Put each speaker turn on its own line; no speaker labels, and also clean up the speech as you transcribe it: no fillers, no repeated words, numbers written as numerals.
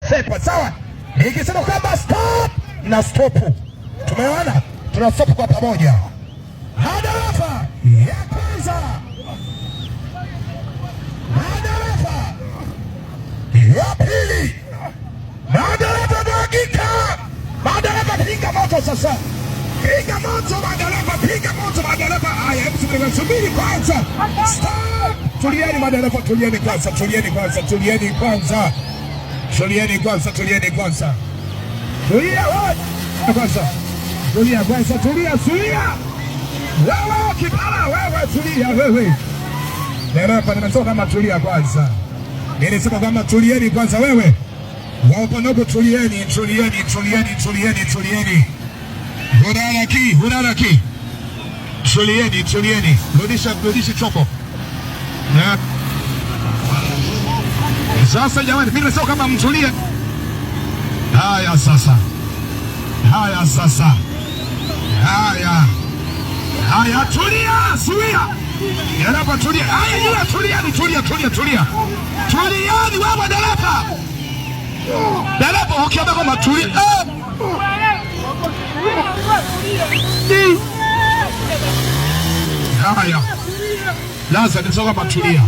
sepa, sawa. Nikisema kwamba stop na stop, tumeona tuna stop kwa pamoja. Madereva ya kwanza, madereva ya pili, madereva dakika, madereva piga moto sasa, piga moto madereva, piga moto madereva. Haya, hebu subiri kwanza, stop. Tulieni madereva, tulieni kwanza, tulieni kwanza, tulieni kwanza, tulieni kwanza, tulieni kwanza, tulia wewe kwanza, tulia kwanza, tulia, tulia wewe kipala, wewe tulia, wewe dereva, nimesema kama tulia kwanza, nilisema kama tulieni kwanza, wewe waoponogo, tulieni, tulieni, tulieni, tulieni, tulieni, huraraki, huraraki, tulieni, tulieni, rudisha chombo na sasa. Jamani, mimi nimesema kama mtulie. Haya sasa, haya sasa, haya tulia, suia dereva, tulia. Haya yule, tulieni, tulia, tulia, tulia, tulieni wewe dereva, dereva ukiamba kama tulia. Haya lazima nisema kama tulia.